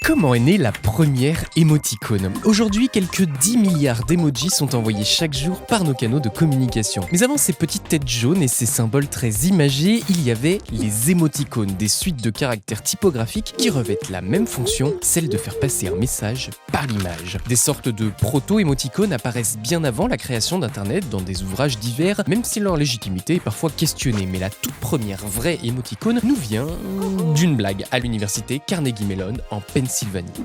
Comment est née la première émoticône? Aujourd'hui, quelques 10 milliards d'emojis sont envoyés chaque jour par nos canaux de communication. Mais avant ces petites têtes jaunes et ces symboles très imagés, il y avait les émoticônes, des suites de caractères typographiques qui revêtent la même fonction, celle de faire passer un message par l'image. Des sortes de proto-émoticônes apparaissent bien avant la création d'Internet dans des ouvrages divers, même si leur légitimité est parfois questionnée. Mais la toute première vraie émoticône nous vient d'une blague à l'université Carnegie Mellon en Pennsylvanie.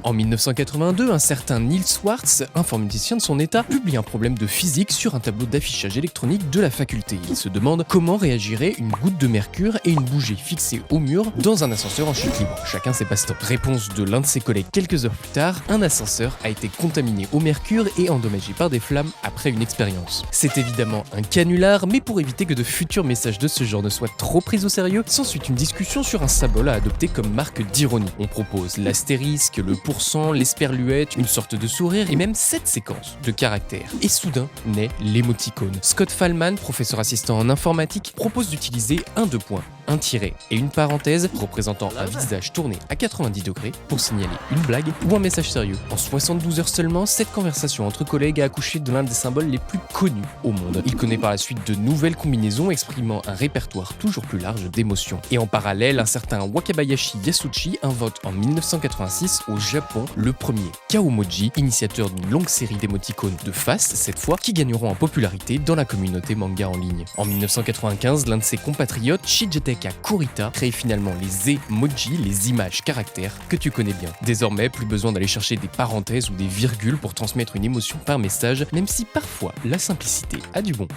En 1982, un certain Neil Schwartz, informaticien de son état, publie un problème de physique sur un tableau d'affichage électronique de la faculté. Il se demande comment réagiraient une goutte de mercure et une bougie fixée au mur dans un ascenseur en chute libre. Chacun ses passe-temps. Réponse de l'un de ses collègues quelques heures plus tard, un ascenseur a été contaminé au mercure et endommagé par des flammes après une expérience. C'est évidemment un canular, mais pour éviter que de futurs messages de ce genre ne soient trop pris au sérieux, s'ensuit une discussion sur un symbole à adopter comme marque d'ironie. On propose l'astérisque, le pourcent, l'esperluette, une sorte de sourire et même 7 séquences de caractères. Et soudain naît l'émoticône. Scott Fahlman, professeur assistant en informatique, propose d'utiliser un deux points, un tiret et une parenthèse représentant un visage tourné à 90 degrés pour signaler une blague ou un message sérieux. En 72 heures seulement, cette conversation entre collègues a accouché de l'un des symboles les plus connus au monde. Il connaît par la suite de nouvelles combinaisons exprimant un répertoire toujours plus large d'émotions. Et en parallèle, un certain Wakabayashi Yasushi invente en 1986 au Japon le premier Kaomoji, initiateur d'une longue série d'émoticônes de face cette fois, qui gagneront en popularité dans la communauté manga en ligne. En 1995, l'un de ses compatriotes, Shigetaka Kurita, crée finalement les emojis, les images caractères que tu connais bien. Désormais, plus besoin d'aller chercher des parenthèses ou des virgules pour transmettre une émotion par message, même si parfois la simplicité a du bon.